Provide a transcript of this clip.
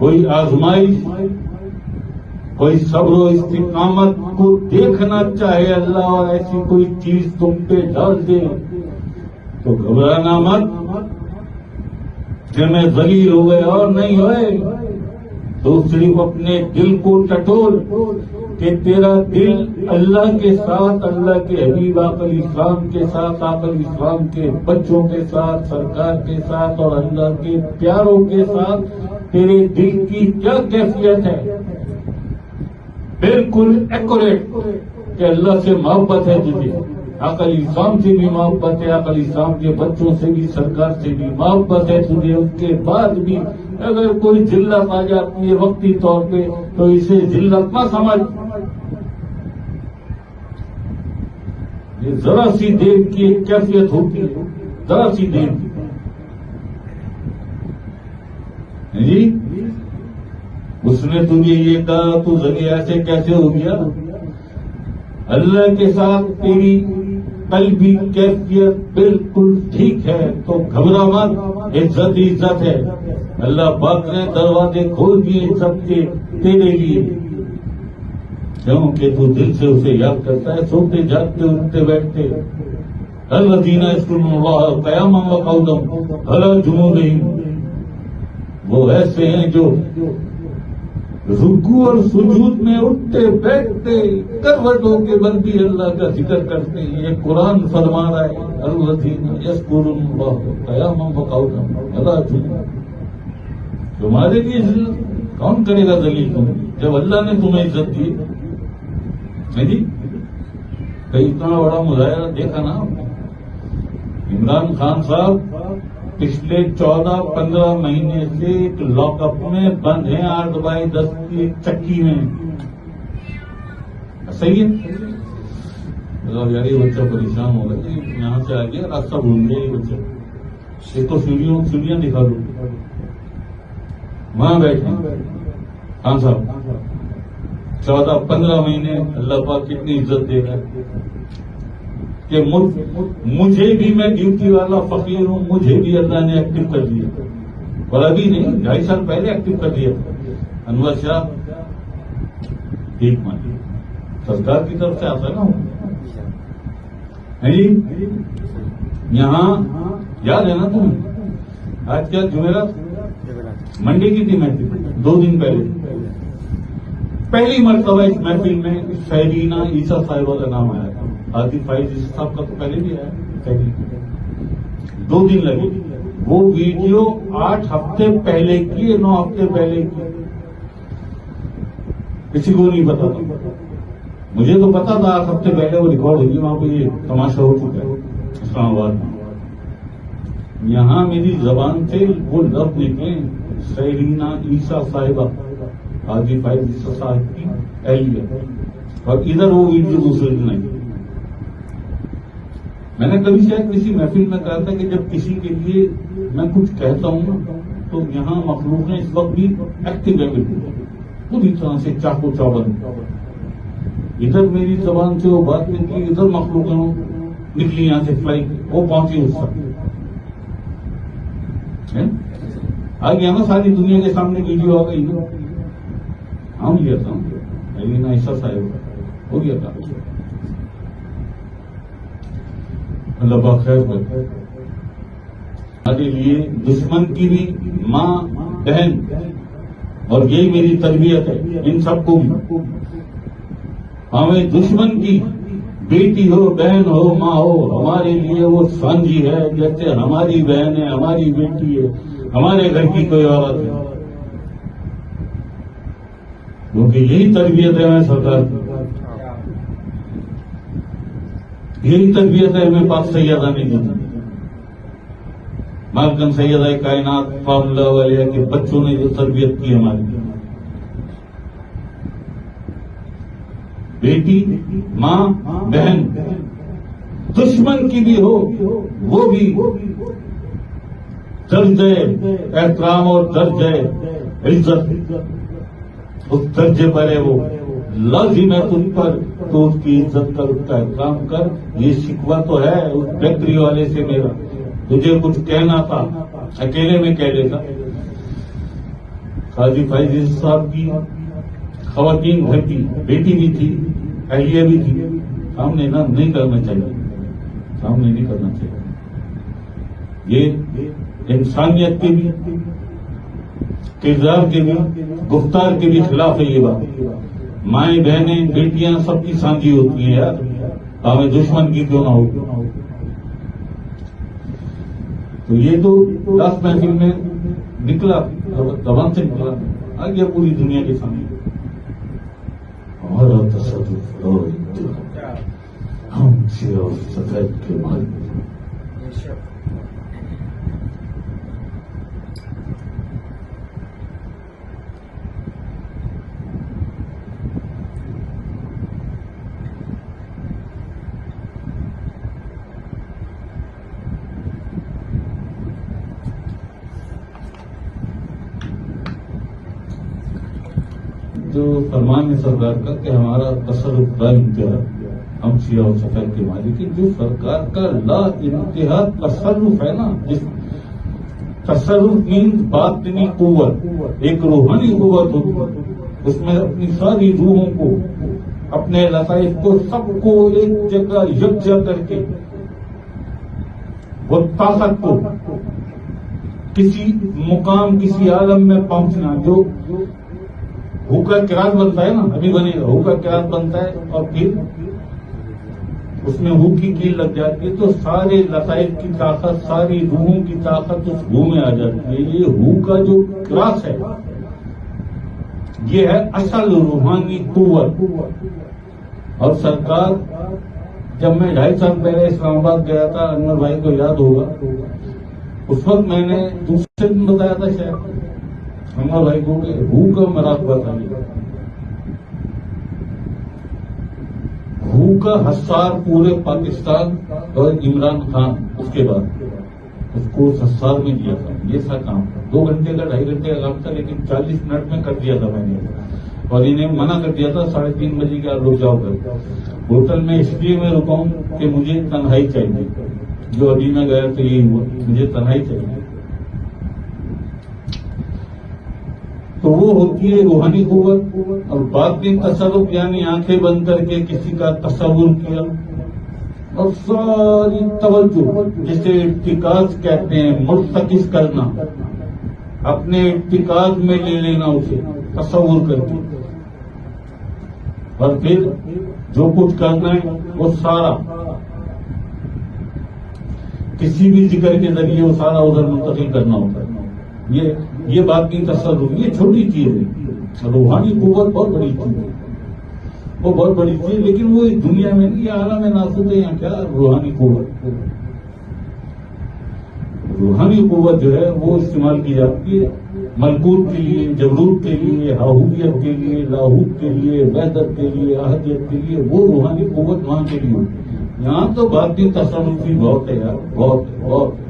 کوئی آزمائش، کوئی صبر و استقامت کو دیکھنا چاہے اللہ اور ایسی کوئی چیز تم پہ ڈال دے تو گھبرانا مت کہ میں ذلیل ہو گئے اور نہیں ہوئے، تو صرف اپنے دل کو ٹٹول کہ تیرا دل اللہ کے ساتھ، اللہ کے حبیب آقا علیہ السلام کے ساتھ، آقا علیہ السلام کے بچوں کے ساتھ، سرکار کے ساتھ اور اللہ کے پیاروں کے ساتھ تیرے دل کی کیا کیفیت ہے، بالکل ایکوریٹ کہ اللہ سے محبت ہے تجھے، آقا علیہ السلام سے بھی محبت ہے، آقا علیہ السلام کے بچوں سے بھی، سرکار سے بھی محبت ہے تجھے، اس کے بعد بھی اگر کوئی ذلت آ جاتی ہے وقتی طور پہ تو اسے ذلت نہ سمجھ، یہ ذرا سی دیر کی ایک کیفیت ہوتی ہے، ذرا سی دیر کی جی۔ اس نے تجھے یہ کہا تو ذریعہ ایسے کیسے ہو گیا؟ اللہ کے ساتھ تیری قلبی کیفیت بالکل ٹھیک ہے تو گھبرا مت، عزت ہی عزت ہے، اللہ پاک نے دروازے کھول دیے عزت کے تیرے لیے، کیونکہ تو دل سے اسے یاد کرتا ہے، سوتے جاگتے اٹھتے بیٹھتے، الذین یذکرون اللہ قیاما وقعودا علی جنوبہم، وہ ایسے ہیں جو رکوع اور سجود میں اٹھتے بیٹھتے کروٹوں کے بل بھی اللہ کا ذکر کرتے ہیں۔ یہ قرآن فرما رہا ہے الذین یذکرون اللہ قیاما وقعودا علی جنوبہم، تمہارے لیے کون کرے گا ذلیل تمہیں جب اللہ نے تمہیں عزت دی؟ جی کئی اتنا بڑا مظاہرہ دیکھا نا عمران خان صاحب پچھلے 14-15 مہینے سے ایک لاک اپ میں بند ہیں 8x10 کی ایک چکی میں، صحیح ہے یار یہ بچہ پریشان ہو گیا، یہاں سے آ گیا راستہ بھول گیا یہ بچہ، ایک تو سیڑھیاں دکھا دو، وہاں بیٹھے خان صاحب 14-15 مہینے اللہ پاک کتنی عزت دے رہا ہے کہ مجھے بھی، میں ڈیوٹی والا فقیر ہوں، مجھے بھی اللہ نے ایکٹیو کر دیا، اور ابھی نہیں 2.5 سال پہلے ایکٹیو کر دیا انور شاہ ٹھیک مانی سرکار کی طرف سے آتا ہے نا جی۔ یہاں یاد ہے نا تمہیں آج کیا جمعرات منڈے کی تھی محفل 2 دن پہلے، پہلی مرتبہ اس محفل میں سیرینہ عیسیٰ صاحبہ کا نام آیا تھا، آدھی فائز عیسیٰ صاحب کا تو پہلے بھی آیا، 2 دن لگے، وہ ویڈیو 8 ہفتے پہلے کی، 9 ہفتے پہلے کی، کسی کو نہیں پتا تھا، مجھے تو پتا تھا 8 ہفتے پہلے وہ ریکارڈ ہوگی، وہاں پہ یہ تماشا ہو چکا ہے اسلام آباد میں، یہاں میری زبان سے وہ لفظ نکلے سیرینہ عیسیٰ صاحبہ، آدھی فائز عیسیٰ صاحب کی اہلیہ، اور ادھر وہ ویڈیو دوسرے دن آئی۔ میں نے کبھی شاید کسی محفل میں کہا تھا کہ جب کسی کے لیے میں کچھ کہتا ہوں تو یہاں مخلوقیں اس وقت بھی ایکٹیو ہے، بالکل پوری طرح سے چاقو چوبند، ادھر میری زبان سے وہ بات نکلی، ادھر مخلوقیں نکلی یہاں سے فلائی، وہ پہنچی اس تک، آ گیا نا ساری دنیا کے سامنے ویڈیو آ گئی نا، ہم لیا تھا سیرینہ عیسیٰ صاحب ہو گیا تھا، اللہ پاک خیر کرے۔ ہمارے لیے دشمن کی بھی ماں بہن، اور یہی میری تربیت ہے ان سب کو بھی، ہمیں دشمن کی بیٹی ہو، بہن ہو، ماں ہو، ہمارے لیے وہ سانجی ہے جیسے ہماری بہن ہے، ہماری بیٹی ہے، ہمارے گھر کی کوئی عورت ہے، کیونکہ یہی تربیت ہے ہمیں سرکار کی، یہی تربیت ہے ہمیں پاک سیدہ نے دی، مالکم سیدہ کائنات فاضلہ علیہ کے بچوں نے جو تربیت کی ہماری، بیٹی ماں بہن، دشمن کی بھی ہو وہ بھی درجہ احترام اور درجہ عزت اس درجے پر ہے، وہ لازم ہے تجھ پر، تو اس کی عزت کر، اس کا احترام کر۔ یہ شکوہ تو ہے اس فیکٹری والے سے میرا، تجھے کچھ کہنا تھا اکیلے میں کہہ لیتا، قاضی فائز صاحب کی خواتین گھر کی بیٹی بھی تھی، اہلیہ بھی تھی. سامنے نہ نہیں کرنا چاہیے، سامنے نہیں کرنا چاہیے. یہ انسانیت کے بھی، کردار کے بھی، گفتار کے بھی خلاف ہے یہ بات. مائیں بہنیں بیٹیاں سب کی سانجھی ہوتی ہیں یار، ہمیں دشمن کی کیوں نہ ہو. تو یہ تو لاسٹ محفل میں نکلا، زبان سے نکلا، آ گیا پوری دنیا کے سامنے. ہمارا تصرف اور اتحاد ہم سے اور سفید کے مالک. جو فرمان ہے سرکار کا کہ ہمارا تصرف لا انتہا ہم سیاہ و سفید کے مالک، جو سرکار کا لا انتہا تصرف ہے نا، جس تصرف مینز باطنی قوت، ایک روحانی قوت ہوتی ہے، اس میں اپنی ساری روحوں کو، اپنے لطائف کو، سب کو ایک جگہ یکجا کر کے وہ طاقت کو کسی مقام، کسی عالم میں پہنچنا. جو ہو کا کرات بنتا ہے نا، ابھی بنے گا، ہو کا کرات بنتا ہے اور پھر اس میں ہو کی کیل لگ جاتی ہے تو سارے لطائف کی طاقت، ساری روحوں کی طاقت اس ہو میں آ جاتی ہے. یہ ہو کا جو کراس ہے یہ ہے اصل روحانی قوت. اور سرکار، جب میں 2.5 سال پہلے اسلام آباد گیا تھا، انور بھائی کو یاد ہوگا، اس وقت میں نے دوسرے دن بتایا تھا شاید انور بھائی کو کہ ہو کا مراقبہ چاہیے. ہو کا حسار پورے پاکستان اور عمران خان اس کے بعد اس کو حسار میں دیا تھا. یہ سا کام 2 گھنٹے کا 2.5 گھنٹے کا کام تھا، لیکن 40 منٹ میں کر دیا تھا میں نے. اور انہیں منع کر دیا تھا 3:30 بجے کے آپ لوگ جاؤ کر. ہوٹل میں اس لیے میں رکا ہوں کہ مجھے تنہائی چاہیے. جو ابھی میں گیا تو یہی ہوا، مجھے تنہائی چاہیے. تو وہ ہوتی ہے روحانی قوت. اور باطنی تصرف یعنی آنکھیں بند کر کے کسی کا تصور کیا اور ساری توجہ، جسے ارتکاز کہتے ہیں، مرتکز کرنا، اپنے ارتکاز میں لے لینا اسے تصور کر کے، اور پھر جو کچھ کرنا ہے وہ سارا کسی بھی ذکر کے ذریعے وہ سارا ادھر منتقل کرنا ہوتا ہے. یہ بات کی تصرف، یہ چھوٹی چیز ہے. روحانی قوت بہت بڑی چیز ہے، وہ بہت بڑی چیز ہے، لیکن وہ اس دنیا میں نہیں، یہ عالم ناسوت ہے. یہاں کیا روحانی قوت، روحانی قوت جو ہے وہ استعمال کی جاتی ہے ملکوت کے لیے، جبروت کے لیے، ہاہویت کے لیے، لاہوت کے لیے، وحدت کے لیے، احدیت کے لیے. وہ روحانی قوت وہاں کے لیے ہوتی ہے. یہاں تو باطنی تصرف بھی بہت ہے یار، بہت.